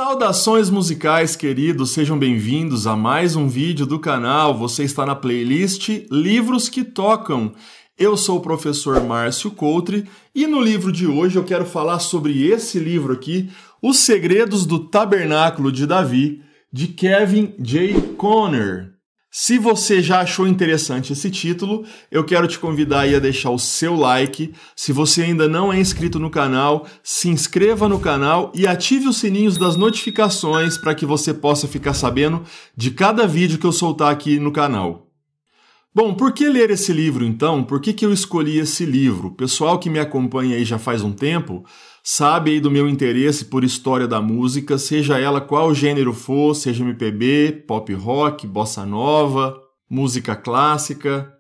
Saudações musicais, queridos, sejam bem-vindos a mais um vídeo do canal. Você está na playlist Livros que Tocam. Eu sou o professor Márcio Coutre e no livro de hoje eu quero falar sobre esse livro aqui, Os Segredos do Tabernáculo de Davi, de Kevin J. Conner. Se você já achou interessante esse título, eu quero te convidar aí a deixar o seu like. Se você ainda não é inscrito no canal, se inscreva no canal e ative os sininhos das notificações para que você possa ficar sabendo de cada vídeo que eu soltar aqui no canal. Bom, por que ler esse livro então? Por que eu escolhi esse livro? O pessoal que me acompanha aí já faz um tempo sabe aí do meu interesse por história da música, seja ela qual gênero for, seja MPB, pop rock, bossa nova, música clássica.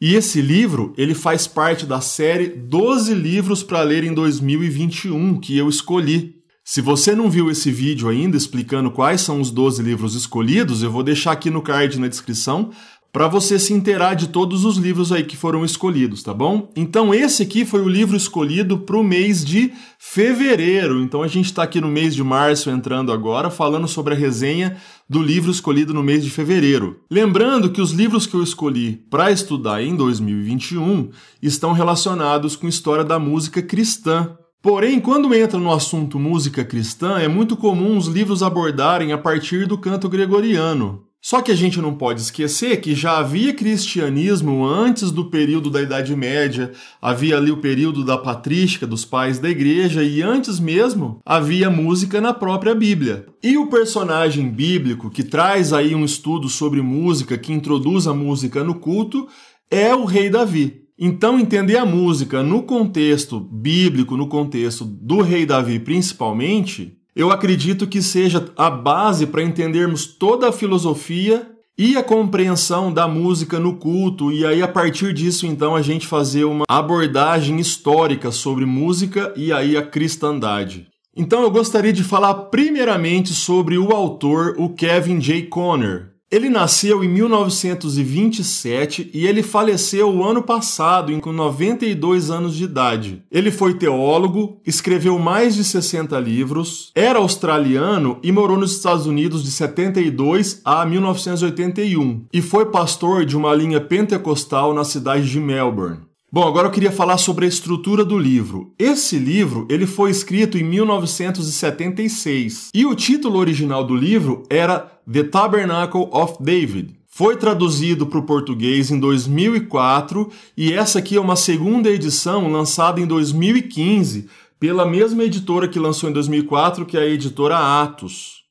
E esse livro, ele faz parte da série 12 livros para ler em 2021 que eu escolhi. Se você não viu esse vídeo ainda explicando quais são os 12 livros escolhidos, eu vou deixar aqui no card na descrição para você se inteirar de todos os livros aí que foram escolhidos, tá bom? Então esse aqui foi o livro escolhido para o mês de fevereiro. Então a gente está aqui no mês de março entrando agora, falando sobre a resenha do livro escolhido no mês de fevereiro. Lembrando que os livros que eu escolhi para estudar em 2021 estão relacionados com história da música cristã. Porém, quando entra no assunto música cristã, é muito comum os livros abordarem a partir do canto gregoriano. Só que a gente não pode esquecer que já havia cristianismo antes do período da Idade Média, havia ali o período da patrística, dos pais da igreja, e antes mesmo havia música na própria Bíblia. E o personagem bíblico que traz aí um estudo sobre música, que introduz a música no culto, é o rei Davi. Então, entender a música no contexto bíblico, no contexto do rei Davi principalmente, eu acredito que seja a base para entendermos toda a filosofia e a compreensão da música no culto, e aí a partir disso então a gente fazer uma abordagem histórica sobre música e aí a cristandade. Então eu gostaria de falar primeiramente sobre o autor, o Kevin J. Conner. Ele nasceu em 1927 e ele faleceu o ano passado, com 92 anos de idade. Ele foi teólogo, escreveu mais de 60 livros, era australiano e morou nos Estados Unidos de 72 a 1981 e foi pastor de uma linha pentecostal na cidade de Melbourne. Bom, agora eu queria falar sobre a estrutura do livro. Esse livro ele foi escrito em 1976 e o título original do livro era The Tabernacle of David. Foi traduzido para o português em 2004 e essa aqui é uma segunda edição lançada em 2015 pela mesma editora que lançou em 2004, que é a editora Atos.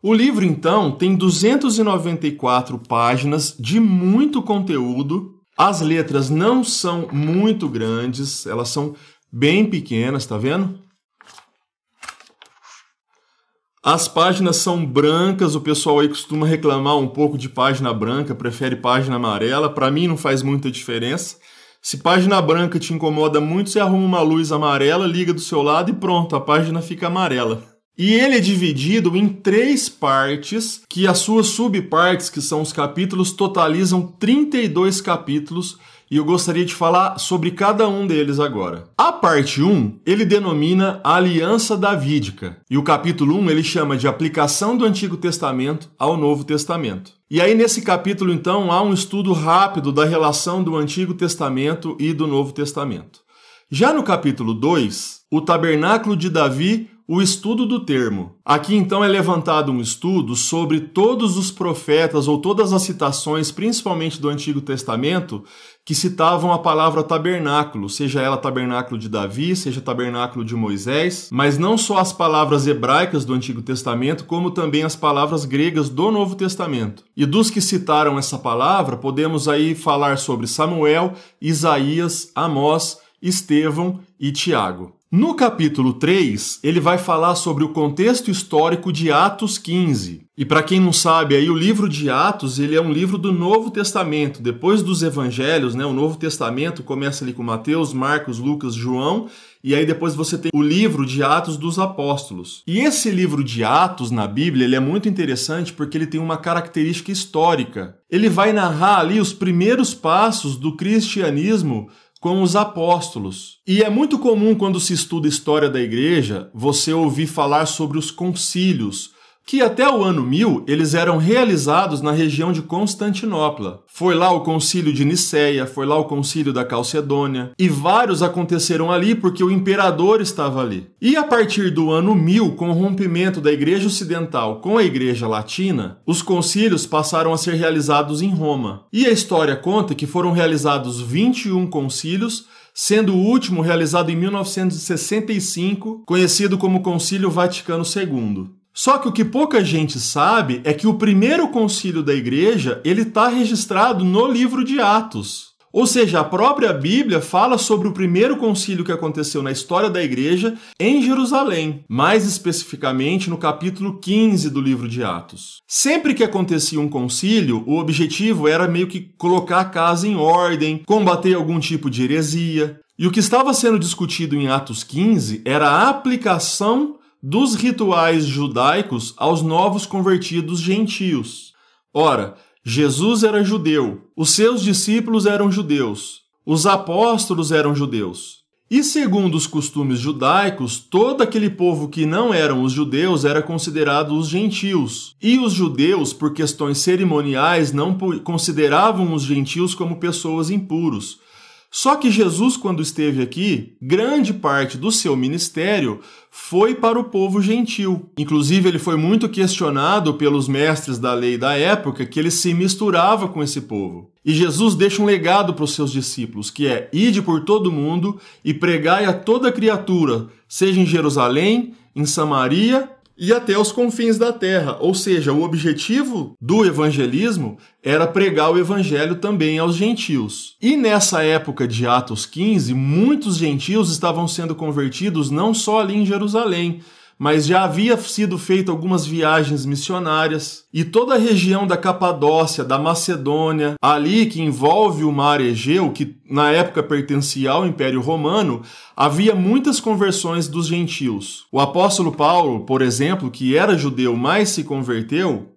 O livro, então, tem 294 páginas de muito conteúdo. As letras não são muito grandes, elas são bem pequenas, tá vendo? As páginas são brancas, o pessoal aí costuma reclamar um pouco de página branca, prefere página amarela. Para mim não faz muita diferença. Se página branca te incomoda muito, você arruma uma luz amarela, liga do seu lado e pronto, a página fica amarela. E ele é dividido em 3 partes, que as suas subpartes, que são os capítulos, totalizam 32 capítulos, e eu gostaria de falar sobre cada um deles agora. A parte 1, ele denomina a Aliança Davídica, e o capítulo 1 ele chama de Aplicação do Antigo Testamento ao Novo Testamento. E aí nesse capítulo, então, há um estudo rápido da relação do Antigo Testamento e do Novo Testamento. Já no capítulo 2, o Tabernáculo de Davi, o estudo do termo. Aqui então é levantado um estudo sobre todos os profetas ou todas as citações, principalmente do Antigo Testamento, que citavam a palavra tabernáculo, seja ela tabernáculo de Davi, seja tabernáculo de Moisés, mas não só as palavras hebraicas do Antigo Testamento, como também as palavras gregas do Novo Testamento. E dos que citaram essa palavra, podemos aí falar sobre Samuel, Isaías, Amós, Estevão e Tiago. No capítulo 3, ele vai falar sobre o contexto histórico de Atos 15. E para quem não sabe, aí o livro de Atos ele é um livro do Novo Testamento. Depois dos Evangelhos, né, o Novo Testamento começa ali com Mateus, Marcos, Lucas, João, e aí depois você tem o livro de Atos dos Apóstolos. E esse livro de Atos na Bíblia ele é muito interessante porque ele tem uma característica histórica. Ele vai narrar ali os primeiros passos do cristianismo com os apóstolos. E é muito comum, quando se estuda a história da igreja, você ouvir falar sobre os concílios, que até o ano 1000 eles eram realizados na região de Constantinopla. Foi lá o concílio de Niceia, foi lá o concílio da Calcedônia, e vários aconteceram ali porque o imperador estava ali. E a partir do ano 1000, com o rompimento da igreja ocidental com a igreja latina, os concílios passaram a ser realizados em Roma. E a história conta que foram realizados 21 concílios, sendo o último realizado em 1965, conhecido como Concílio Vaticano II. Só que o que pouca gente sabe é que o primeiro concílio da igreja ele está registrado no livro de Atos. Ou seja, a própria Bíblia fala sobre o primeiro concílio que aconteceu na história da igreja em Jerusalém, mais especificamente no capítulo 15 do livro de Atos. Sempre que acontecia um concílio, o objetivo era meio que colocar a casa em ordem, combater algum tipo de heresia. E o que estava sendo discutido em Atos 15 era a aplicação dos rituais judaicos aos novos convertidos gentios. Ora, Jesus era judeu, os seus discípulos eram judeus, os apóstolos eram judeus. E segundo os costumes judaicos, todo aquele povo que não eram os judeus era considerado os gentios. E os judeus, por questões cerimoniais, não consideravam os gentios como pessoas impuros. Só que Jesus, quando esteve aqui, grande parte do seu ministério foi para o povo gentil. Inclusive, ele foi muito questionado pelos mestres da lei da época que ele se misturava com esse povo. E Jesus deixa um legado para os seus discípulos, que é: ide por todo mundo e pregai a toda criatura, seja em Jerusalém, em Samaria e até os confins da terra. Ou seja, o objetivo do evangelismo era pregar o evangelho também aos gentios. E nessa época de Atos 15, muitos gentios estavam sendo convertidos não só ali em Jerusalém, mas já havia sido feito algumas viagens missionárias, e toda a região da Capadócia, da Macedônia, ali que envolve o mar Egeu, que na época pertencia ao Império Romano, havia muitas conversões dos gentios. O apóstolo Paulo, por exemplo, que era judeu, mas se converteu,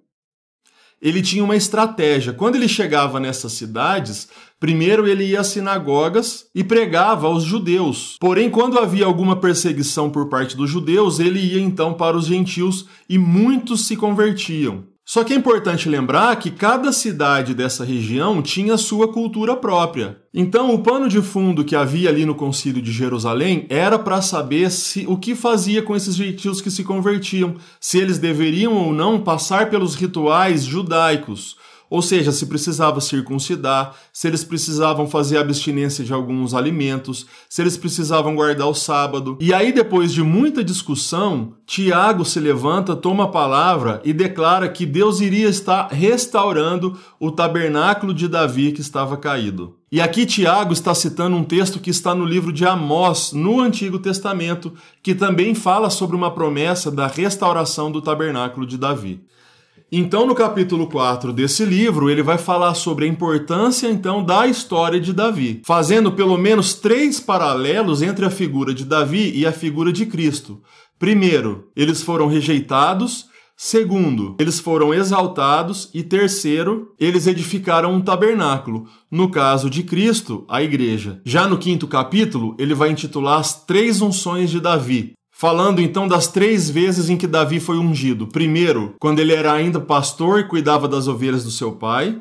ele tinha uma estratégia. Quando ele chegava nessas cidades, primeiro ele ia às sinagogas e pregava aos judeus. Porém, quando havia alguma perseguição por parte dos judeus, ele ia então para os gentios e muitos se convertiam. Só que é importante lembrar que cada cidade dessa região tinha sua cultura própria. Então, o pano de fundo que havia ali no Concílio de Jerusalém era para saber o que fazia com esses gentios que se convertiam, se eles deveriam ou não passar pelos rituais judaicos. Ou seja, se precisava circuncidar, se eles precisavam fazer abstinência de alguns alimentos, se eles precisavam guardar o sábado. E aí, depois de muita discussão, Tiago se levanta, toma a palavra e declara que Deus iria estar restaurando o tabernáculo de Davi que estava caído. E aqui Tiago está citando um texto que está no livro de Amós, no Antigo Testamento, que também fala sobre uma promessa da restauração do tabernáculo de Davi. Então, no capítulo 4 desse livro, ele vai falar sobre a importância, então, da história de Davi, fazendo pelo menos 3 paralelos entre a figura de Davi e a figura de Cristo. Primeiro, eles foram rejeitados. Segundo, eles foram exaltados. E terceiro, eles edificaram um tabernáculo. No caso de Cristo, a igreja. Já no 5º capítulo, ele vai intitular as 3 unções de Davi, falando então das 3 vezes em que Davi foi ungido. Primeiro, quando ele era ainda pastor e cuidava das ovelhas do seu pai.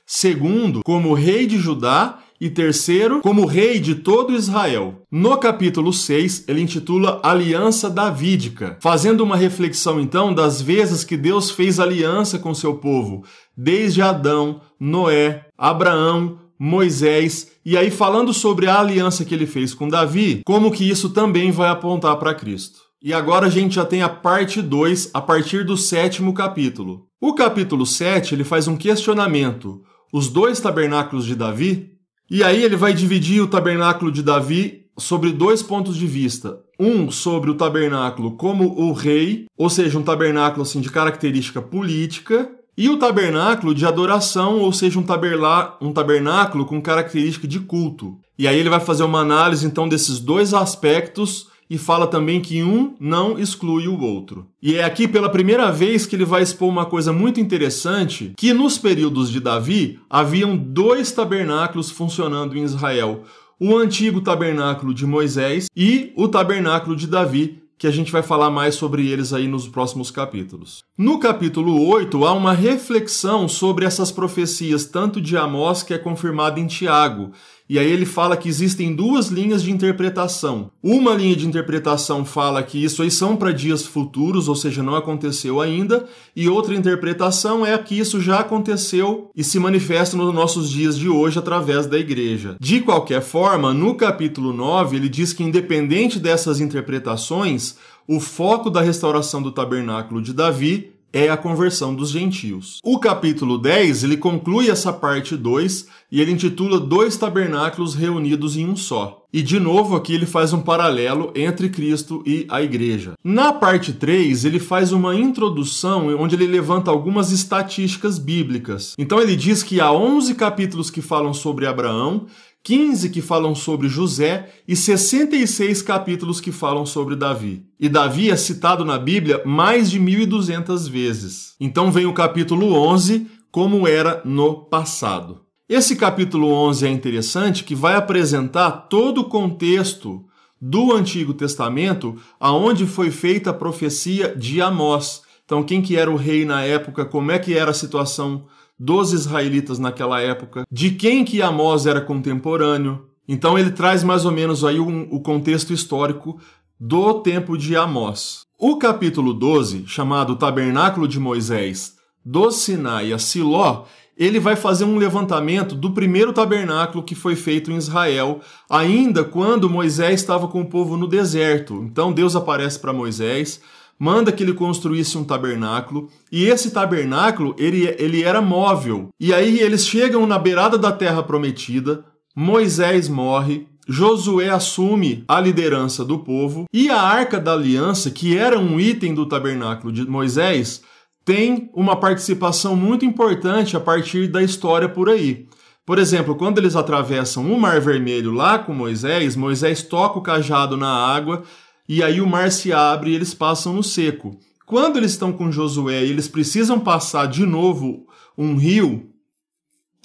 Segundo, como rei de Judá. E terceiro, como rei de todo Israel. No capítulo 6, ele intitula Aliança Davídica, fazendo uma reflexão então das vezes que Deus fez aliança com seu povo, desde Adão, Noé, Abraão, Moisés, e aí falando sobre a aliança que ele fez com Davi, como que isso também vai apontar para Cristo. E agora a gente já tem a parte 2, a partir do 7º capítulo. O capítulo 7, ele faz um questionamento. Os 2 tabernáculos de Davi? E aí ele vai dividir o tabernáculo de Davi sobre 2 pontos de vista. Um sobre o tabernáculo como o rei, ou seja, um tabernáculo assim, de característica política, e o tabernáculo de adoração, ou seja, um tabernáculo com característica de culto. E aí ele vai fazer uma análise então desses 2 aspectos e fala também que um não exclui o outro. E é aqui pela primeira vez que ele vai expor uma coisa muito interessante, que nos períodos de Davi haviam 2 tabernáculos funcionando em Israel. o antigo tabernáculo de Moisés e o tabernáculo de Davi, que a gente vai falar mais sobre eles aí nos próximos capítulos. No capítulo 8, há uma reflexão sobre essas profecias, tanto de Amós, que é confirmada em Tiago. E aí ele fala que existem duas linhas de interpretação. Uma linha de interpretação fala que isso aí são para dias futuros, ou seja, não aconteceu ainda. E outra interpretação é que isso já aconteceu e se manifesta nos nossos dias de hoje através da igreja. De qualquer forma, no capítulo 9, ele diz que independente dessas interpretações, o foco da restauração do tabernáculo de Davi é a conversão dos gentios. O capítulo 10, ele conclui essa parte 2 e ele intitula Dois Tabernáculos Reunidos em um Só. E de novo aqui ele faz um paralelo entre Cristo e a igreja. Na parte 3, ele faz uma introdução onde ele levanta algumas estatísticas bíblicas. Então ele diz que há 11 capítulos que falam sobre Abraão, 15 que falam sobre José e 66 capítulos que falam sobre Davi. E Davi é citado na Bíblia mais de 1.200 vezes. Então vem o capítulo 11, como era no passado. Esse capítulo 11 é interessante, que vai apresentar todo o contexto do Antigo Testamento, aonde foi feita a profecia de Amós. Então quem que era o rei na época, como é que era a situação dos israelitas naquela época, de quem que Amós era contemporâneo. Então ele traz mais ou menos aí o contexto histórico do tempo de Amós. O capítulo 12, chamado Tabernáculo de Moisés, do Sinai a Siló, ele vai fazer um levantamento do primeiro tabernáculo que foi feito em Israel, ainda quando Moisés estava com o povo no deserto. Então Deus aparece para Moisés, manda que ele construísse um tabernáculo, e esse tabernáculo ele era móvel. E aí eles chegam na beirada da terra prometida, Moisés morre, Josué assume a liderança do povo, e a Arca da Aliança, que era um item do tabernáculo de Moisés, tem uma participação muito importante a partir da história por aí. Por exemplo, quando eles atravessam o Mar Vermelho lá com Moisés, Moisés toca o cajado na água, e aí o mar se abre e eles passam no seco. Quando eles estão com Josué e eles precisam passar de novo um rio,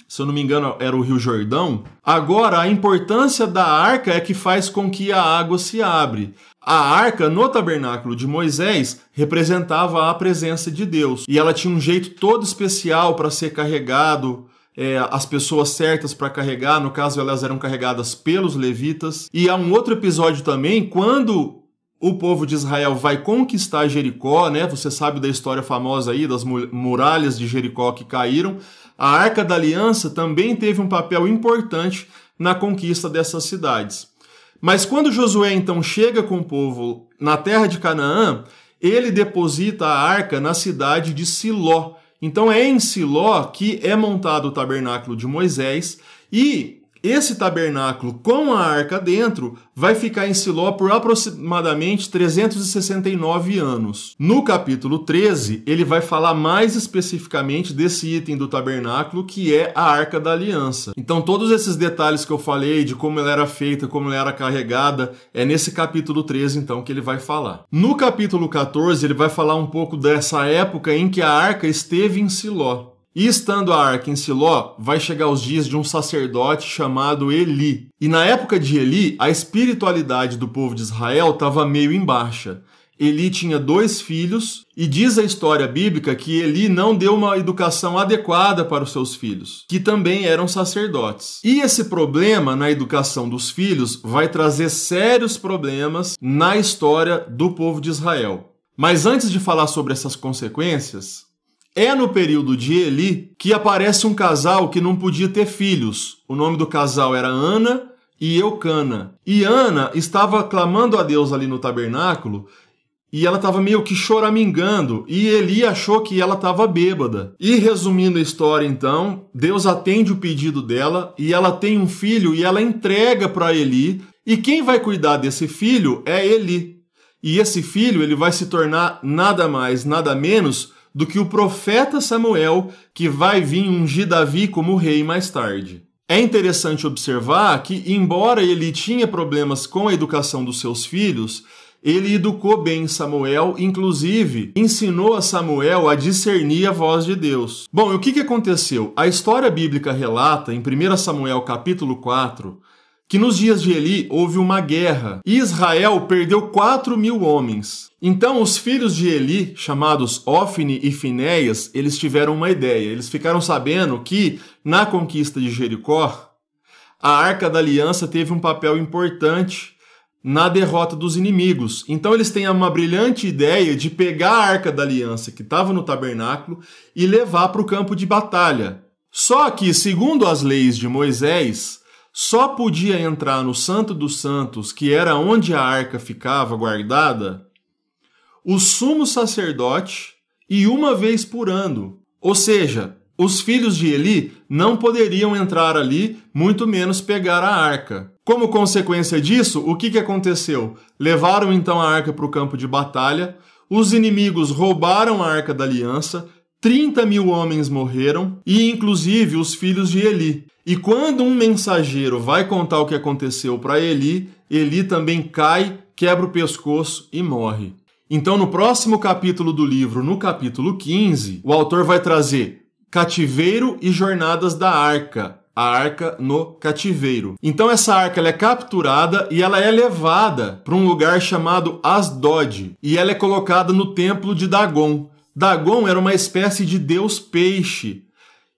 se eu não me engano era o Rio Jordão, agora a importância da arca é que faz com que a água se abre. A arca no tabernáculo de Moisés representava a presença de Deus. E ela tinha um jeito todo especial para ser carregado, as pessoas certas para carregar, no caso elas eram carregadas pelos levitas. E há um outro episódio também, quando o povo de Israel vai conquistar Jericó, né? Você sabe da história famosa aí das muralhas de Jericó que caíram. A Arca da Aliança também teve um papel importante na conquista dessas cidades. Mas quando Josué então chega com o povo na terra de Canaã, ele deposita a arca na cidade de Siló. Então é em Siló que é montado o tabernáculo de Moisés, e esse tabernáculo com a arca dentro vai ficar em Siló por aproximadamente 369 anos. No capítulo 13, ele vai falar mais especificamente desse item do tabernáculo, que é a Arca da Aliança. Então todos esses detalhes que eu falei, de como ela era feita, como ela era carregada, é nesse capítulo 13 então que ele vai falar. No capítulo 14, ele vai falar um pouco dessa época em que a arca esteve em Siló. E estando a arca em Siló, vai chegar os dias de um sacerdote chamado Eli. E na época de Eli, a espiritualidade do povo de Israel estava meio em baixa. Eli tinha 2 filhos, e diz a história bíblica que Eli não deu uma educação adequada para os seus filhos, que também eram sacerdotes. E esse problema na educação dos filhos vai trazer sérios problemas na história do povo de Israel. Mas antes de falar sobre essas consequências, é no período de Eli que aparece um casal que não podia ter filhos. O nome do casal era Ana e Eucana. E Ana estava clamando a Deus ali no tabernáculo, e ela estava meio que choramingando, e Eli achou que ela estava bêbada. E resumindo a história então, Deus atende o pedido dela, e ela tem um filho, e ela entrega para Eli, e quem vai cuidar desse filho é Eli. E esse filho ele vai se tornar nada mais, nada menos do que o profeta Samuel, que vai vir ungir Davi como rei mais tarde. É interessante observar que, embora ele tinha problemas com a educação dos seus filhos, ele educou bem Samuel, inclusive ensinou a Samuel a discernir a voz de Deus. Bom, e o que aconteceu? A história bíblica relata, em 1 Samuel capítulo 4, que nos dias de Eli houve uma guerra e Israel perdeu 4.000 homens. Então os filhos de Eli, chamados Ofni e Finéias, eles tiveram uma ideia. Eles ficaram sabendo que na conquista de Jericó, a Arca da Aliança teve um papel importante na derrota dos inimigos. Então eles têm uma brilhante ideia de pegar a Arca da Aliança que estava no tabernáculo e levar para o campo de batalha. Só que, segundo as leis de Moisés, só podia entrar no Santo dos Santos, que era onde a arca ficava guardada, o sumo sacerdote e uma vez por ano. Ou seja, os filhos de Eli não poderiam entrar ali, muito menos pegar a arca. Como consequência disso, o que aconteceu? Levaram então a arca para o campo de batalha, os inimigos roubaram a Arca da Aliança, 30.000 homens morreram, e inclusive os filhos de Eli. E quando um mensageiro vai contar o que aconteceu para Eli, Eli também cai, quebra o pescoço e morre. Então, no próximo capítulo do livro, no capítulo 15, o autor vai trazer cativeiro e jornadas da arca. A arca no cativeiro. Então essa arca ela é capturada e ela é levada para um lugar chamado Asdod. E ela é colocada no templo de Dagon. Dagon era uma espécie de deus peixe.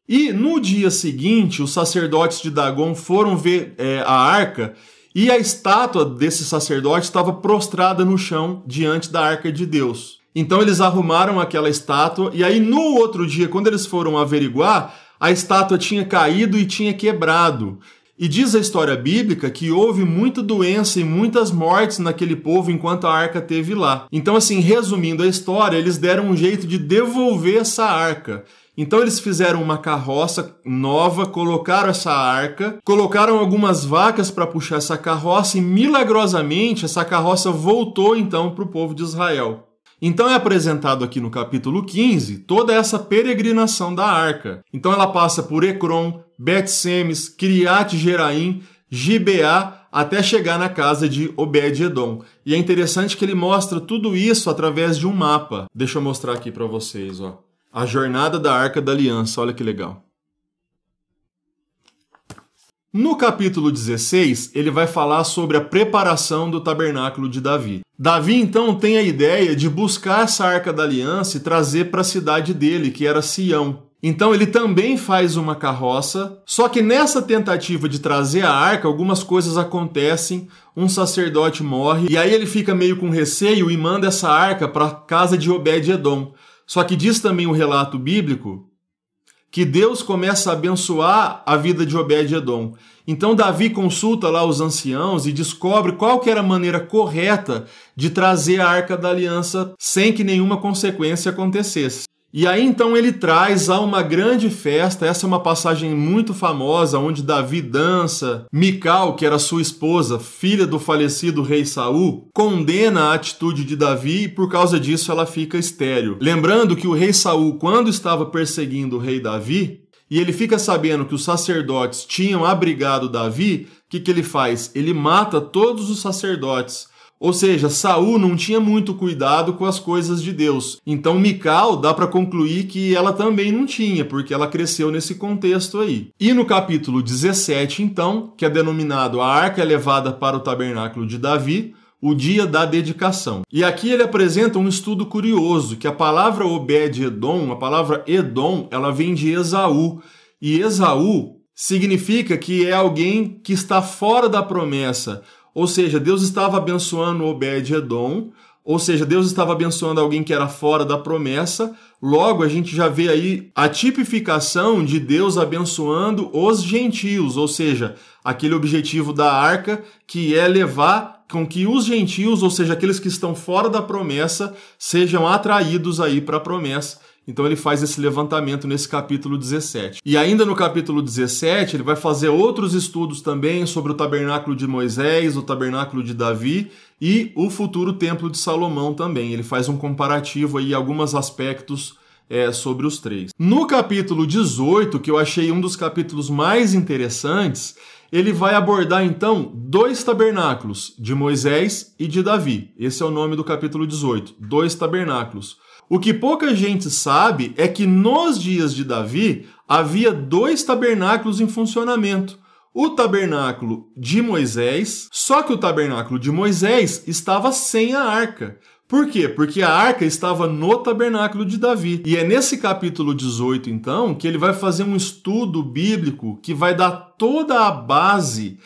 E no dia seguinte, os sacerdotes de Dagon foram ver a arca e a estátua desse sacerdote estava prostrada no chão diante da arca de Deus. Então eles arrumaram aquela estátua e aí no outro dia, quando eles foram averiguar, a estátua tinha caído e tinha quebrado. E diz a história bíblica que houve muita doença e muitas mortes naquele povo enquanto a arca esteve lá. Então, assim, resumindo a história, eles deram um jeito de devolver essa arca. Então eles fizeram uma carroça nova, colocaram essa arca, colocaram algumas vacas para puxar essa carroça e milagrosamente essa carroça voltou então para o povo de Israel. Então é apresentado aqui no capítulo 15 toda essa peregrinação da arca. Então ela passa por Ecrom, Bet-Semes, Kiriat Jeraim, Gibeá, até chegar na casa de Obed-Edom. E é interessante que ele mostra tudo isso através de um mapa. Deixa eu mostrar aqui para vocês, ó. A jornada da Arca da Aliança, olha que legal. No capítulo 16, ele vai falar sobre a preparação do tabernáculo de Davi. Davi, então, tem a ideia de buscar essa Arca da Aliança e trazer para a cidade dele, que era Sião. Então, ele também faz uma carroça, só que nessa tentativa de trazer a arca, algumas coisas acontecem, um sacerdote morre, e aí ele fica meio com receio e manda essa arca para a casa de Obed-Edom. Só que diz também o relato bíblico que Deus começa a abençoar a vida de Obed-Edom. Então Davi consulta lá os anciãos e descobre qual que era a maneira correta de trazer a Arca da Aliança sem que nenhuma consequência acontecesse. E aí então ele traz a uma grande festa, essa é uma passagem muito famosa, onde Davi dança, Mical, que era sua esposa, filha do falecido rei Saul, condena a atitude de Davi e por causa disso ela fica estéril. Lembrando que o rei Saul, quando estava perseguindo o rei Davi, e ele fica sabendo que os sacerdotes tinham abrigado Davi, o que ele faz? Ele mata todos os sacerdotes. Ou seja, Saul não tinha muito cuidado com as coisas de Deus. Então Mical dá para concluir que ela também não tinha, porque ela cresceu nesse contexto aí. E no capítulo 17, então, que é denominado A Arca é levada para o tabernáculo de Davi, o dia da dedicação. E aqui ele apresenta um estudo curioso, que a palavra Obed-Edom, a palavra Edom, ela vem de Esaú. E Esaú significa que é alguém que está fora da promessa. Ou seja, Deus estava abençoando Obed-Edom, ou seja, Deus estava abençoando alguém que era fora da promessa. Logo, a gente já vê aí a tipificação de Deus abençoando os gentios, ou seja, aquele objetivo da arca que é levar com que os gentios, ou seja, aqueles que estão fora da promessa, sejam atraídos aí para a promessa. Então ele faz esse levantamento nesse capítulo 17. E ainda no capítulo 17, ele vai fazer outros estudos também sobre o tabernáculo de Moisés, o tabernáculo de Davi e o futuro templo de Salomão também. Ele faz um comparativo aí, alguns aspectos sobre os três. No capítulo 18, que eu achei um dos capítulos mais interessantes, ele vai abordar então 2 tabernáculos, de Moisés e de Davi. Esse é o nome do capítulo 18, 2 tabernáculos. O que pouca gente sabe é que nos dias de Davi havia 2 tabernáculos em funcionamento. o tabernáculo de Moisés, só que o tabernáculo de Moisés estava sem a arca. Por quê? Porque a arca estava no tabernáculo de Davi. E é nesse capítulo 18, então, que ele vai fazer um estudo bíblico que vai dar toda a base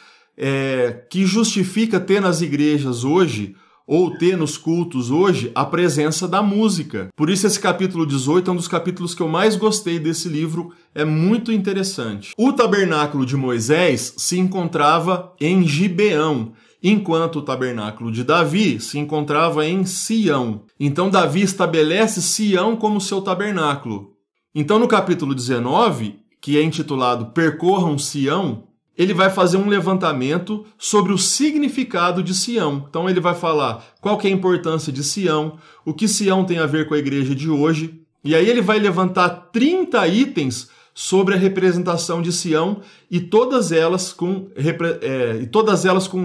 que justifica ter nas igrejas hoje, ou ter nos cultos hoje, a presença da música. Por isso esse capítulo 18 é um dos capítulos que eu mais gostei desse livro, é muito interessante. O tabernáculo de Moisés se encontrava em Gibeão, enquanto o tabernáculo de Davi se encontrava em Sião. Então Davi estabelece Sião como seu tabernáculo. Então no capítulo 19, que é intitulado Percorram Sião, ele vai fazer um levantamento sobre o significado de Sião. Então ele vai falar qual que é a importância de Sião, o que Sião tem a ver com a igreja de hoje, e aí ele vai levantar 30 itens sobre a representação de Sião e todas elas com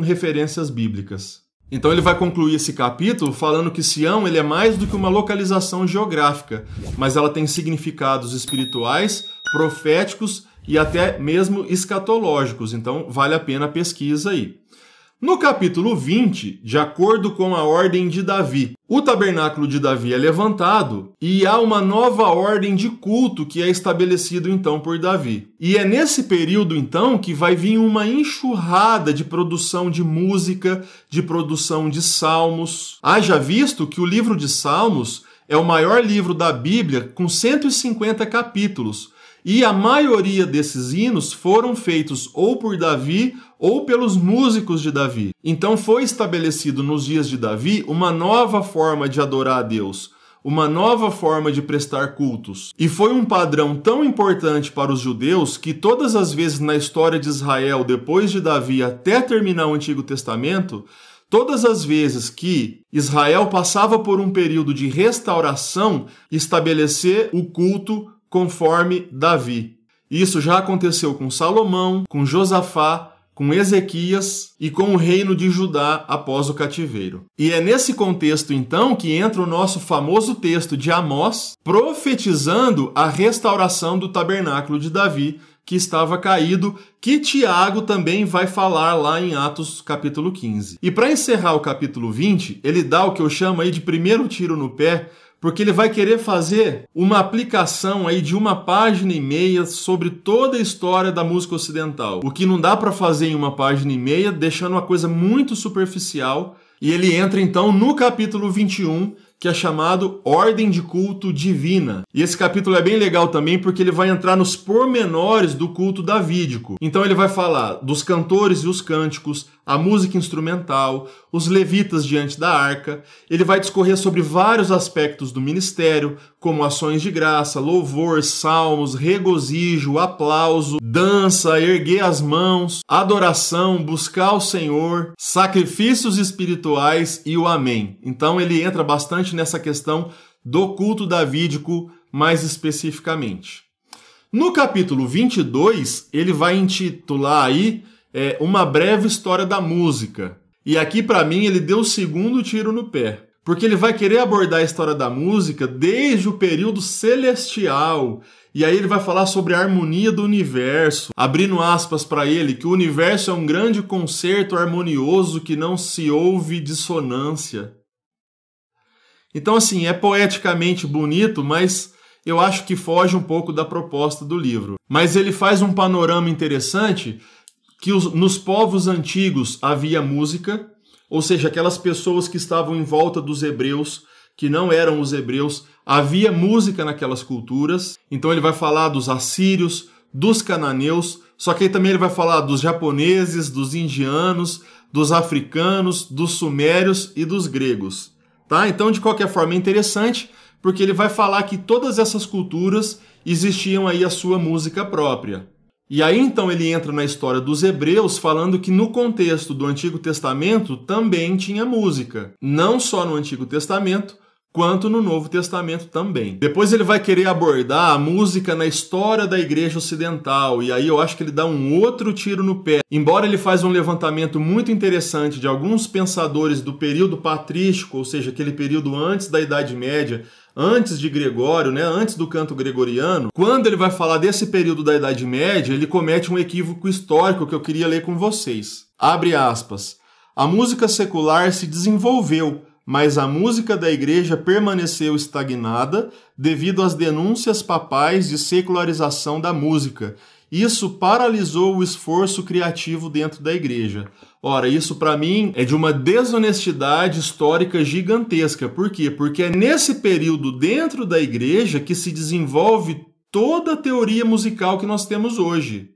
referências bíblicas. Então ele vai concluir esse capítulo falando que Sião ele é mais do que uma localização geográfica, mas ela tem significados espirituais, proféticos e até mesmo escatológicos, então vale a pena a pesquisa aí. No capítulo 20, de acordo com a ordem de Davi, o tabernáculo de Davi é levantado e há uma nova ordem de culto que é estabelecido então por Davi. E é nesse período então que vai vir uma enxurrada de produção de música, de produção de salmos. Haja visto que o livro de Salmos é o maior livro da Bíblia com 150 capítulos. E a maioria desses hinos foram feitos ou por Davi ou pelos músicos de Davi. Então foi estabelecido nos dias de Davi uma nova forma de adorar a Deus, uma nova forma de prestar cultos. E foi um padrão tão importante para os judeus que todas as vezes na história de Israel, depois de Davi até terminar o Antigo Testamento, todas as vezes que Israel passava por um período de restauração, estabelecer o culto conforme Davi. Isso já aconteceu com Salomão, com Josafá, com Ezequias e com o reino de Judá após o cativeiro. E é nesse contexto, então, que entra o nosso famoso texto de Amós, profetizando a restauração do tabernáculo de Davi, que estava caído, que Tiago também vai falar lá em Atos capítulo 15. E para encerrar o capítulo 20, ele dá o que eu chamo aí de primeiro tiro no pé, porque ele vai querer fazer uma aplicação aí de 1,5 páginas sobre toda a história da música ocidental. O que não dá para fazer em 1,5 páginas, deixando uma coisa muito superficial. E ele entra então no capítulo 21, que é chamado Ordem de Culto Divina. E esse capítulo é bem legal também porque ele vai entrar nos pormenores do culto davídico. Então ele vai falar dos cantores e os cânticos, a música instrumental, os levitas diante da arca. Ele vai discorrer sobre vários aspectos do ministério, como ações de graça, louvor, salmos, regozijo, aplauso, dança, erguer as mãos, adoração, buscar o Senhor, sacrifícios espirituais e o amém. Então ele entra bastante nessa questão do culto davídico mais especificamente. No capítulo 22, ele vai intitular aí uma breve história da música. E aqui, para mim, ele deu o segundo tiro no pé. Porque ele vai querer abordar a história da música desde o período celestial. E aí ele vai falar sobre a harmonia do universo, abrindo aspas para ele, que o universo é um grande concerto harmonioso que não se ouve dissonância. Então, assim, é poeticamente bonito, mas eu acho que foge um pouco da proposta do livro. Mas ele faz um panorama interessante que nos povos antigos havia música, ou seja, aquelas pessoas que estavam em volta dos hebreus, que não eram os hebreus, havia música naquelas culturas. Então ele vai falar dos assírios, dos cananeus, só que aí também ele vai falar dos japoneses, dos indianos, dos africanos, dos sumérios e dos gregos. Tá? Então, de qualquer forma, é interessante, porque ele vai falar que todas essas culturas existiam aí a sua música própria. E aí, então, ele entra na história dos hebreus, falando que no contexto do Antigo Testamento também tinha música. Não só no Antigo Testamento, quanto no Novo Testamento também. Depois ele vai querer abordar a música na história da Igreja Ocidental, e aí eu acho que ele dá um outro tiro no pé. Embora ele faz um levantamento muito interessante de alguns pensadores do período patrístico, ou seja, aquele período antes da Idade Média, antes de Gregório, né, antes do canto gregoriano, quando ele vai falar desse período da Idade Média, ele comete um equívoco histórico que eu queria ler com vocês. Abre aspas. A música secular se desenvolveu, mas a música da igreja permaneceu estagnada devido às denúncias papais de secularização da música. Isso paralisou o esforço criativo dentro da igreja. Ora, isso para mim é de uma desonestidade histórica gigantesca. Por quê? Porque é nesse período dentro da igreja que se desenvolve toda a teoria musical que nós temos hoje.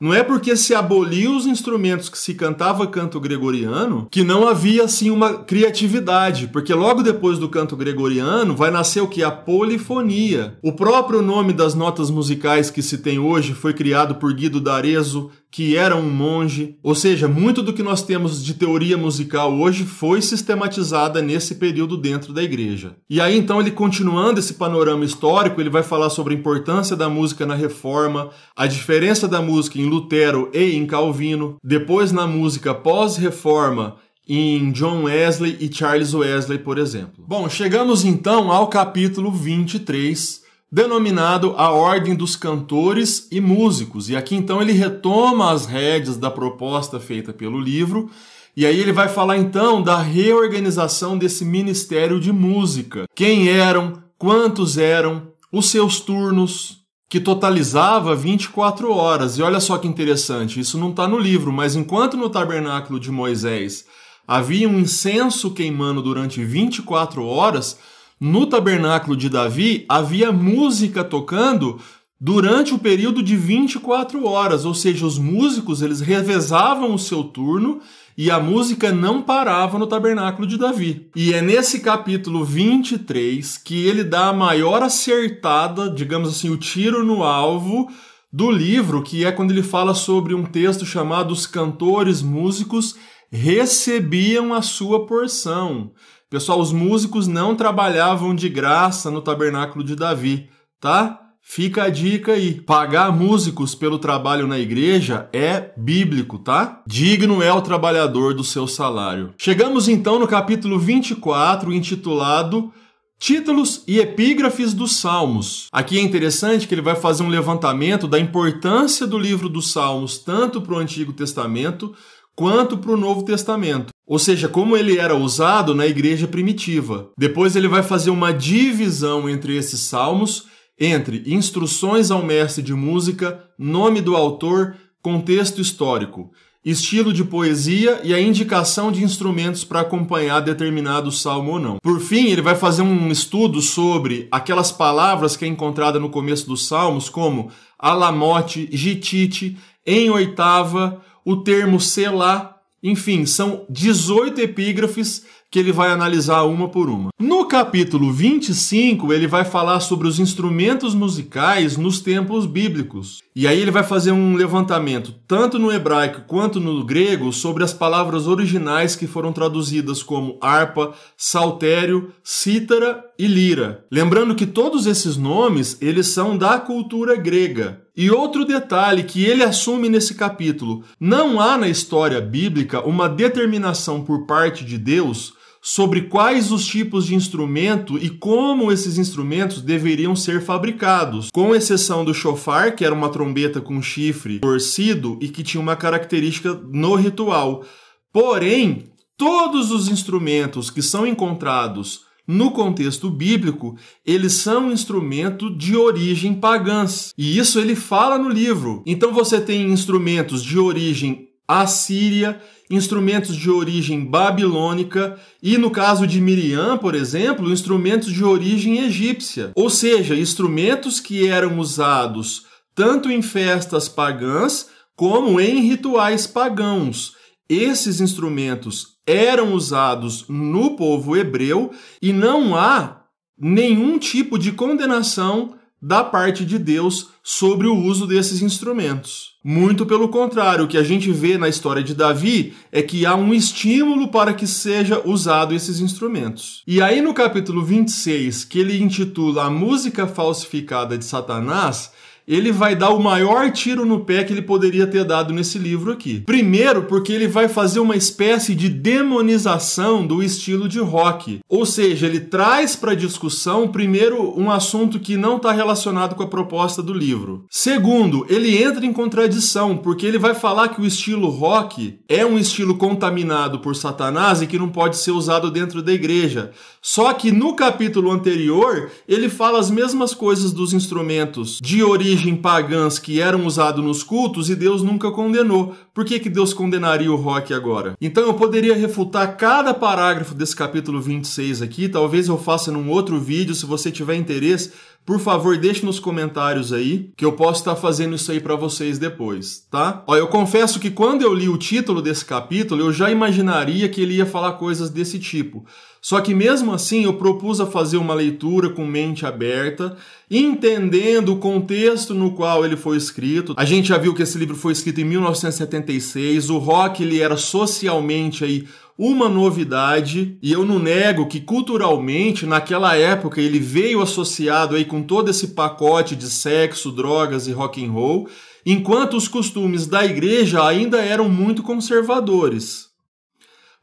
Não é porque se aboliu os instrumentos que se cantava canto gregoriano que não havia assim uma criatividade, porque logo depois do canto gregoriano vai nascer o que? A polifonia. O próprio nome das notas musicais que se tem hoje foi criado por Guido d'Arezzo, que era um monge, ou seja, muito do que nós temos de teoria musical hoje foi sistematizada nesse período dentro da igreja. E aí então ele continuando esse panorama histórico, ele vai falar sobre a importância da música na Reforma, a diferença da música em Lutero e em Calvino, depois na música pós-Reforma, em John Wesley e Charles Wesley, por exemplo. Bom, chegamos então ao capítulo 23, denominado A Ordem dos Cantores e Músicos. E aqui então ele retoma as rédeas da proposta feita pelo livro, e aí ele vai falar então da reorganização desse ministério de música. Quem eram, quantos eram, os seus turnos, que totalizava 24 horas. E olha só que interessante, isso não está no livro, mas enquanto no tabernáculo de Moisés havia um incenso queimando durante 24 horas, no tabernáculo de Davi havia música tocando durante o período de 24 horas, ou seja, os músicos eles revezavam o seu turno e a música não parava no tabernáculo de Davi. E é nesse capítulo 23 que ele dá a maior acertada, digamos assim, o tiro no alvo do livro, que é quando ele fala sobre um texto chamado Os Cantores Músicos recebiam a sua porção. Pessoal, os músicos não trabalhavam de graça no tabernáculo de Davi, tá? Fica a dica aí. Pagar músicos pelo trabalho na igreja é bíblico, tá? Digno é o trabalhador do seu salário. Chegamos então no capítulo 24, intitulado Títulos e Epígrafes dos Salmos. Aqui é interessante que ele vai fazer um levantamento da importância do livro dos Salmos, tanto para o Antigo Testamento quanto para o Novo Testamento. Ou seja, como ele era usado na igreja primitiva. Depois ele vai fazer uma divisão entre esses salmos, entre instruções ao mestre de música, nome do autor, contexto histórico, estilo de poesia e a indicação de instrumentos para acompanhar determinado salmo ou não. Por fim, ele vai fazer um estudo sobre aquelas palavras que é encontrada no começo dos salmos, como alamote, gitite, em oitava, o termo selá, enfim, são 18 epígrafes que ele vai analisar uma por uma. No capítulo 25, ele vai falar sobre os instrumentos musicais nos tempos bíblicos. E aí ele vai fazer um levantamento, tanto no hebraico quanto no grego, sobre as palavras originais que foram traduzidas como harpa, saltério, cítara e lira. Lembrando que todos esses nomes, eles são da cultura grega. E outro detalhe que ele assume nesse capítulo, não há na história bíblica uma determinação por parte de Deus sobre quais os tipos de instrumento e como esses instrumentos deveriam ser fabricados, com exceção do shofar, que era uma trombeta com chifre torcido e que tinha uma característica no ritual. Porém, todos os instrumentos que são encontrados no contexto bíblico, eles são instrumentos de origem pagãs. E isso ele fala no livro. Então você tem instrumentos de origem assíria, instrumentos de origem babilônica e, no caso de Miriam, por exemplo, instrumentos de origem egípcia. Ou seja, instrumentos que eram usados tanto em festas pagãs como em rituais pagãos. Esses instrumentos eram usados no povo hebreu e não há nenhum tipo de condenação da parte de Deus sobre o uso desses instrumentos. Muito pelo contrário, o que a gente vê na história de Davi é que há um estímulo para que seja usado esses instrumentos. E aí no capítulo 26, que ele intitula A Música Falsificada de Satanás, ele vai dar o maior tiro no pé que ele poderia ter dado nesse livro aqui. Primeiro, porque ele vai fazer uma espécie de demonização do estilo de rock. Ou seja, ele traz para discussão, primeiro, um assunto que não está relacionado com a proposta do livro. Segundo, ele entra em contradição, porque ele vai falar que o estilo rock é um estilo contaminado por Satanás e que não pode ser usado dentro da igreja. Só que no capítulo anterior, ele fala as mesmas coisas dos instrumentos de origem pagãs que eram usados nos cultos e Deus nunca condenou. Por que Deus condenaria o rock agora? Então eu poderia refutar cada parágrafo desse capítulo 26 aqui, talvez eu faça num outro vídeo, se você tiver interesse. Por favor, deixe nos comentários aí, que eu posso estar fazendo isso aí para vocês depois, tá? Ó, eu confesso que quando eu li o título desse capítulo, eu já imaginaria que ele ia falar coisas desse tipo. Só que mesmo assim, eu propus a fazer uma leitura com mente aberta, entendendo o contexto no qual ele foi escrito. A gente já viu que esse livro foi escrito em 1976, o rock ele era socialmente aí uma novidade, e eu não nego que culturalmente, naquela época, ele veio associado aí com todo esse pacote de sexo, drogas e rock and roll, enquanto os costumes da igreja ainda eram muito conservadores.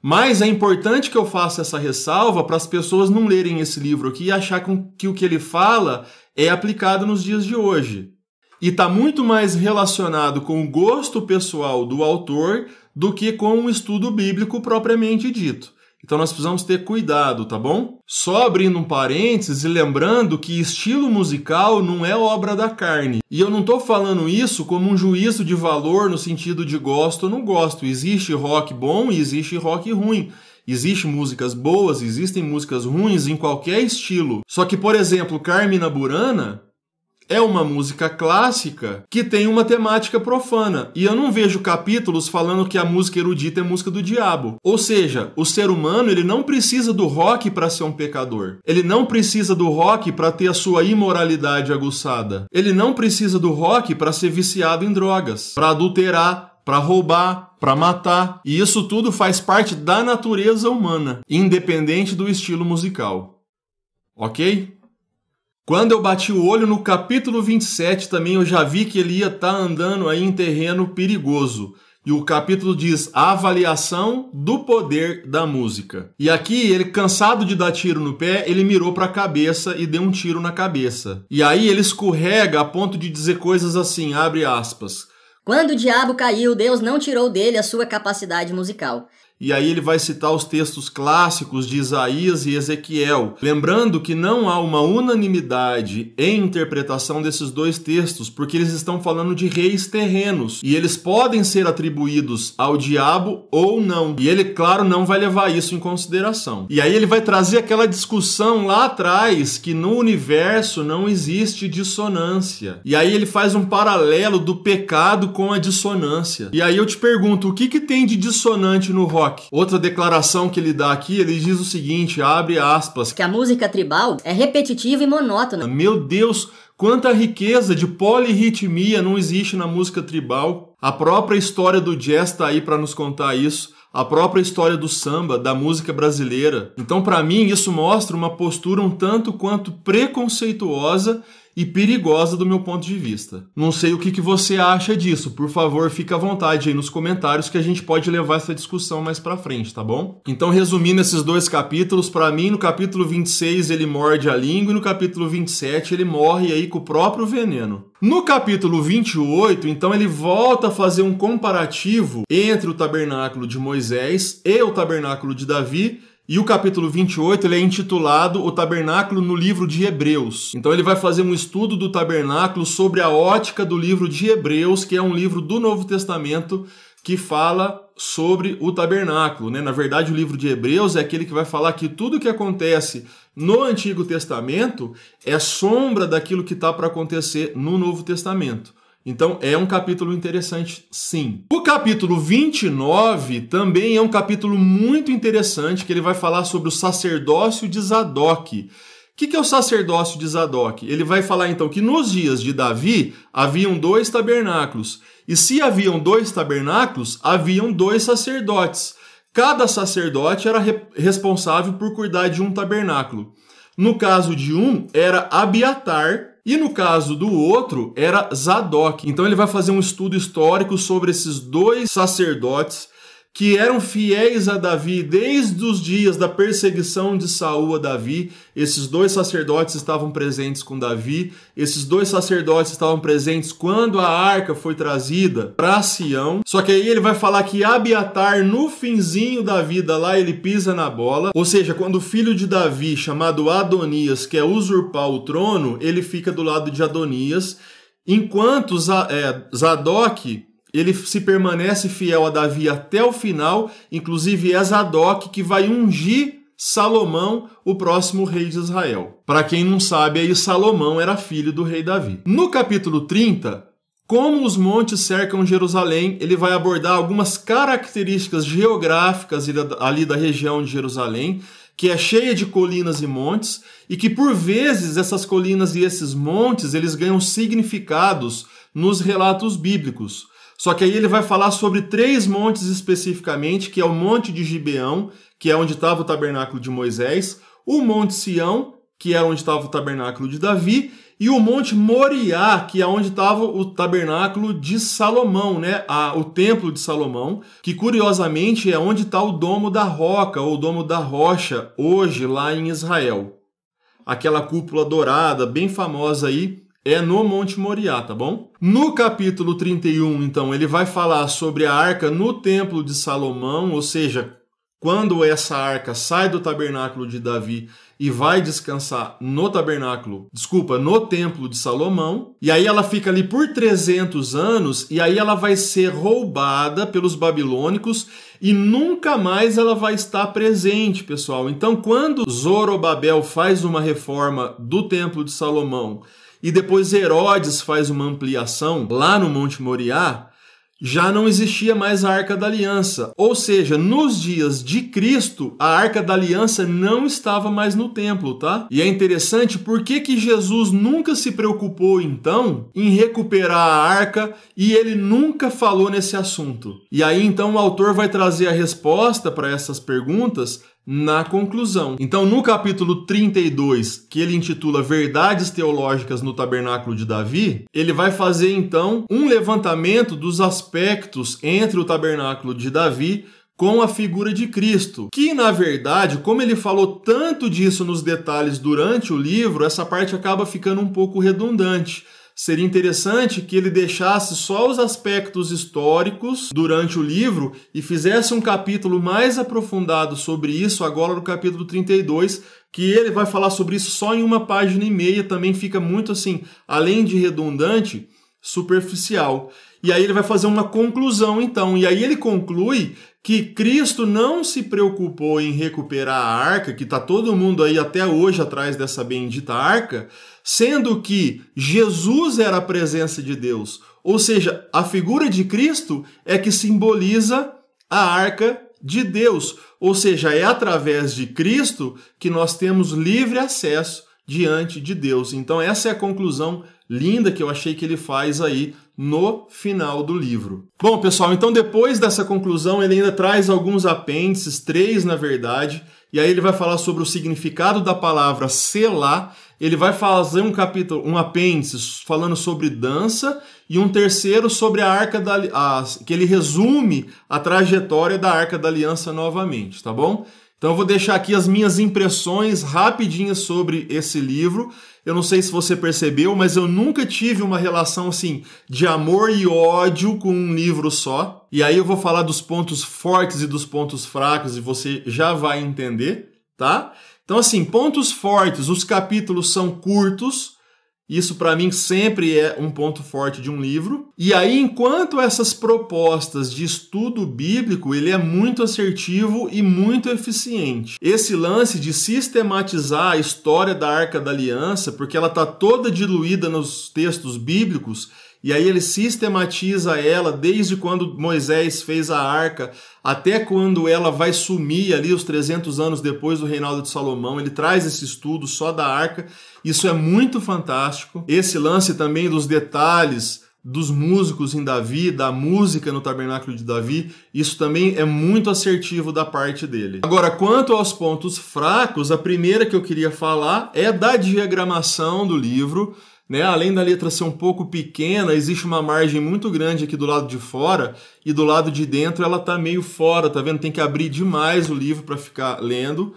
Mas é importante que eu faça essa ressalva para as pessoas não lerem esse livro aqui e achar que o que ele fala é aplicado nos dias de hoje. E está muito mais relacionado com o gosto pessoal do autor do que com um estudo bíblico propriamente dito. Então nós precisamos ter cuidado, tá bom? Só abrindo um parênteses e lembrando que estilo musical não é obra da carne. E eu não estou falando isso como um juízo de valor no sentido de gosto ou não gosto. Existe rock bom e existe rock ruim. Existem músicas boas, existem músicas ruins em qualquer estilo. Só que, por exemplo, Carmina Burana é uma música clássica que tem uma temática profana. E eu não vejo capítulos falando que a música erudita é música do diabo. Ou seja, o ser humano ele não precisa do rock para ser um pecador. Ele não precisa do rock para ter a sua imoralidade aguçada. Ele não precisa do rock para ser viciado em drogas, para adulterar, para roubar, para matar. E isso tudo faz parte da natureza humana, independente do estilo musical. Ok? Quando eu bati o olho no capítulo 27 também eu já vi que ele ia estar andando aí em terreno perigoso. E o capítulo diz a avaliação do poder da música. E aqui ele, cansado de dar tiro no pé, ele mirou para a cabeça e deu um tiro na cabeça. E aí ele escorrega a ponto de dizer coisas assim, abre aspas. Quando o diabo caiu, Deus não tirou dele a sua capacidade musical. E aí ele vai citar os textos clássicos de Isaías e Ezequiel, lembrando que não há uma unanimidade em interpretação desses dois textos, porque eles estão falando de reis terrenos, e eles podem ser atribuídos ao diabo ou não. E ele, claro, não vai levar isso em consideração. E aí ele vai trazer aquela discussão lá atrás, que no universo não existe dissonância. E aí ele faz um paralelo do pecado com a dissonância. E aí eu te pergunto, o que tem de dissonante no rock? Outra declaração que ele dá aqui, ele diz o seguinte, abre aspas, que a música tribal é repetitiva e monótona. Meu Deus, quanta riqueza de polirritmia não existe na música tribal. A própria história do jazz está aí para nos contar isso. A própria história do samba, da música brasileira. Então, para mim, isso mostra uma postura um tanto quanto preconceituosa e perigosa do meu ponto de vista. Não sei o que você acha disso. Por favor, fique à vontade aí nos comentários que a gente pode levar essa discussão mais pra frente, tá bom? Então, resumindo esses dois capítulos, pra mim, no capítulo 26 ele morde a língua e no capítulo 27 ele morre aí com o próprio veneno. No capítulo 28, então, ele volta a fazer um comparativo entre o tabernáculo de Moisés e o tabernáculo de Davi. E o capítulo 28 ele é intitulado O Tabernáculo no Livro de Hebreus. Então ele vai fazer um estudo do tabernáculo sobre a ótica do livro de Hebreus, que é um livro do Novo Testamento que fala sobre o tabernáculo, né? Na verdade, o livro de Hebreus é aquele que vai falar que tudo que acontece no Antigo Testamento é sombra daquilo que está para acontecer no Novo Testamento. Então, é um capítulo interessante, sim. O capítulo 29 também é um capítulo muito interessante, que ele vai falar sobre o sacerdócio de Zadok. O que é o sacerdócio de Zadok? Ele vai falar, então, que nos dias de Davi, haviam 2 tabernáculos. E se haviam 2 tabernáculos, haviam 2 sacerdotes. Cada sacerdote era responsável por cuidar de um tabernáculo. No caso de um, era Abiatar, E no caso do outro, era Zadok. Então ele vai fazer um estudo histórico sobre esses dois sacerdotes que eram fiéis a Davi desde os dias da perseguição de Saul a Davi. Esses dois sacerdotes estavam presentes com Davi. Esses dois sacerdotes estavam presentes quando a arca foi trazida para Sião. Só que aí ele vai falar que Abiatar, no finzinho da vida lá, ele pisa na bola. Ou seja, quando o filho de Davi, chamado Adonias, quer usurpar o trono, ele fica do lado de Adonias. Enquanto Zadok, ele se permanece fiel a Davi até o final, inclusive é Zadok que vai ungir Salomão, o próximo rei de Israel. Para quem não sabe, aí Salomão era filho do rei Davi. No capítulo 30, como os montes cercam Jerusalém, ele vai abordar algumas características geográficas ali da região de Jerusalém, que é cheia de colinas e montes, e que por vezes essas colinas e esses montes, eles ganham significados nos relatos bíblicos. Só que aí ele vai falar sobre 3 montes especificamente, que é o Monte de Gibeão, que é onde estava o tabernáculo de Moisés, o Monte Sião, que é onde estava o tabernáculo de Davi, e o Monte Moriá, que é onde estava o tabernáculo de Salomão, né? O templo de Salomão, que curiosamente é onde está o Domo da Roca, ou o Domo da Rocha, hoje lá em Israel. Aquela cúpula dourada, bem famosa aí, é no Monte Moriá, tá bom? No capítulo 31, então, ele vai falar sobre a arca no templo de Salomão, ou seja, quando essa arca sai do tabernáculo de Davi e vai descansar no templo de Salomão, e aí ela fica ali por 300 anos, e aí ela vai ser roubada pelos babilônicos e nunca mais ela vai estar presente, pessoal. Então, quando Zorobabel faz uma reforma do templo de Salomão, e depois Herodes faz uma ampliação lá no Monte Moriá, já não existia mais a Arca da Aliança. Ou seja, nos dias de Cristo, a Arca da Aliança não estava mais no templo, tá? E é interessante porque que Jesus nunca se preocupou, então, em recuperar a Arca e ele nunca falou nesse assunto. E aí, então, o autor vai trazer a resposta para essas perguntas na conclusão. Então, no capítulo 32, que ele intitula Verdades Teológicas no Tabernáculo de Davi, ele vai fazer, então, um levantamento dos aspectos entre o tabernáculo de Davi com a figura de Cristo, que, na verdade, como ele falou tanto disso nos detalhes durante o livro, essa parte acaba ficando um pouco redundante. Seria interessante que ele deixasse só os aspectos históricos durante o livro e fizesse um capítulo mais aprofundado sobre isso agora no capítulo 32, que ele vai falar sobre isso só em 1,5 páginas, também fica muito assim, além de redundante, superficial. E aí ele vai fazer uma conclusão então, e aí ele conclui que Cristo não se preocupou em recuperar a arca, que está todo mundo aí até hoje atrás dessa bendita arca, sendo que Jesus era a presença de Deus. Ou seja, a figura de Cristo é que simboliza a arca de Deus. Ou seja, é através de Cristo que nós temos livre acesso diante de Deus. Então essa é a conclusão linda que eu achei que ele faz aí no final do livro. Bom, pessoal, então depois dessa conclusão ele ainda traz alguns apêndices, 3 na verdade, e aí ele vai falar sobre o significado da palavra selá, ele vai fazer um apêndice falando sobre dança e um terceiro sobre a Arca que ele resume a trajetória da Arca da Aliança novamente, tá bom? Então eu vou deixar aqui as minhas impressões rapidinhas sobre esse livro. Eu não sei se você percebeu, mas eu nunca tive uma relação assim de amor e ódio com um livro só. E aí eu vou falar dos pontos fortes e dos pontos fracos e você já vai entender, tá? Então assim, pontos fortes, os capítulos são curtos. Isso para mim sempre é um ponto forte de um livro. E aí, enquanto essas propostas de estudo bíblico, ele é muito assertivo e muito eficiente. Esse lance de sistematizar a história da Arca da Aliança, porque ela está toda diluída nos textos bíblicos, e aí ele sistematiza ela desde quando Moisés fez a arca até quando ela vai sumir ali os 300 anos depois do reinado de Salomão. Ele traz esse estudo só da arca. Isso é muito fantástico. Esse lance também dos detalhes dos músicos em Davi, da música no tabernáculo de Davi, isso também é muito assertivo da parte dele. Agora, quanto aos pontos fracos, a primeira que eu queria falar é da diagramação do livro. né? Além da letra ser um pouco pequena, existe uma margem muito grande aqui do lado de fora e do lado de dentro ela tá meio fora, tá vendo? Tem que abrir demais o livro para ficar lendo.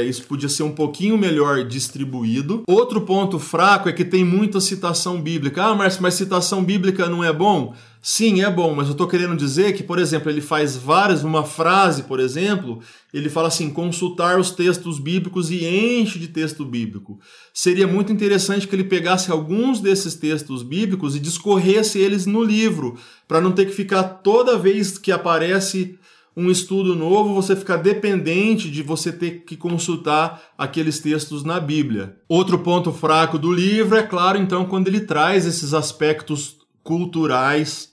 Isso podia ser um pouquinho melhor distribuído. Outro ponto fraco é que tem muita citação bíblica. Ah, Márcio, mas citação bíblica não é bom? Sim, é bom, mas eu estou querendo dizer que, por exemplo, ele faz uma frase, por exemplo, ele fala assim, consultar os textos bíblicos e enche de texto bíblico. Seria muito interessante que ele pegasse alguns desses textos bíblicos e discorresse eles no livro, para não ter que ficar toda vez que aparece um estudo novo, você ficar dependente de você ter que consultar aqueles textos na Bíblia. Outro ponto fraco do livro é, claro, então, quando ele traz esses aspectos culturais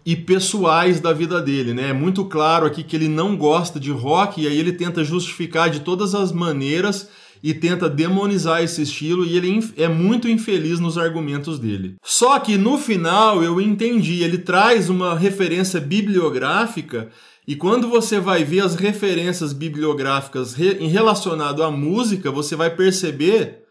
e pessoais da vida dele, né? É muito claro aqui que ele não gosta de rock e aí ele tenta justificar de todas as maneiras e tenta demonizar esse estilo e ele é muito infeliz nos argumentos dele. Só que no final eu entendi, ele traz uma referência bibliográfica e quando você vai ver as referências bibliográficas relacionado à música, você vai perceber,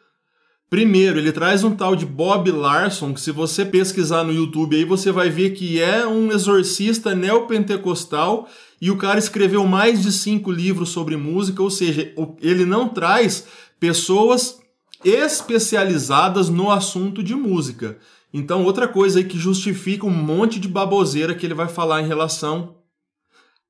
primeiro, ele traz um tal de Bob Larson, que se você pesquisar no YouTube aí, você vai ver que é um exorcista neopentecostal e o cara escreveu mais de 5 livros sobre música, ou seja, ele não traz pessoas especializadas no assunto de música. Então, outra coisa aí que justifica um monte de baboseira que ele vai falar em relação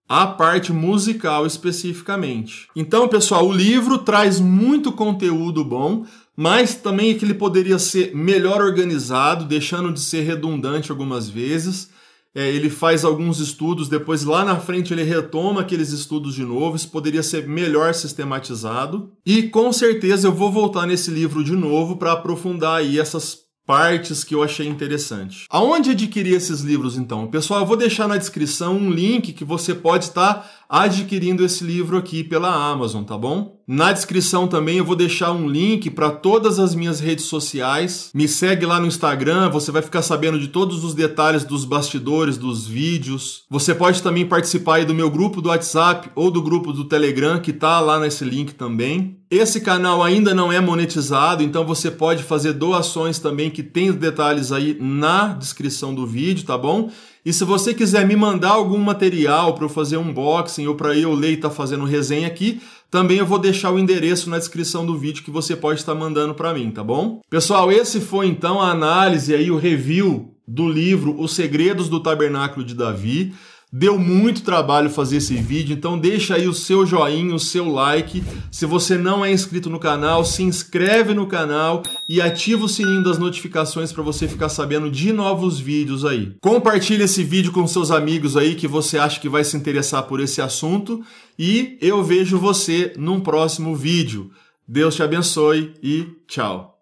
à parte musical especificamente. Então, pessoal, o livro traz muito conteúdo bom, mas também é que ele poderia ser melhor organizado, deixando de ser redundante algumas vezes. Ele faz alguns estudos, depois lá na frente ele retoma aqueles estudos de novo, isso poderia ser melhor sistematizado. E com certeza eu vou voltar nesse livro de novo para aprofundar aí essas partes que eu achei interessante. Aonde adquirir esses livros então? Pessoal, eu vou deixar na descrição um link que você pode estar adquirindo esse livro aqui pela Amazon, tá bom? Na descrição também eu vou deixar um link para todas as minhas redes sociais. Me segue lá no Instagram, você vai ficar sabendo de todos os detalhes dos bastidores, dos vídeos. Você pode também participar aí do meu grupo do WhatsApp ou do grupo do Telegram, que tá lá nesse link também. Esse canal ainda não é monetizado, então você pode fazer doações também, que tem os detalhes aí na descrição do vídeo, tá bom? E se você quiser me mandar algum material para eu fazer um unboxing ou para eu ler e estar fazendo resenha aqui, também eu vou deixar o endereço na descrição do vídeo que você pode estar mandando para mim, tá bom? Pessoal, esse foi então a análise aí, o review do livro Os Segredos do Tabernáculo de Davi. Deu muito trabalho fazer esse vídeo, então deixa aí o seu joinha, o seu like. Se você não é inscrito no canal, se inscreve no canal e ativa o sininho das notificações para você ficar sabendo de novos vídeos aí. Compartilhe esse vídeo com seus amigos aí que você acha que vai se interessar por esse assunto e eu vejo você num próximo vídeo. Deus te abençoe e tchau!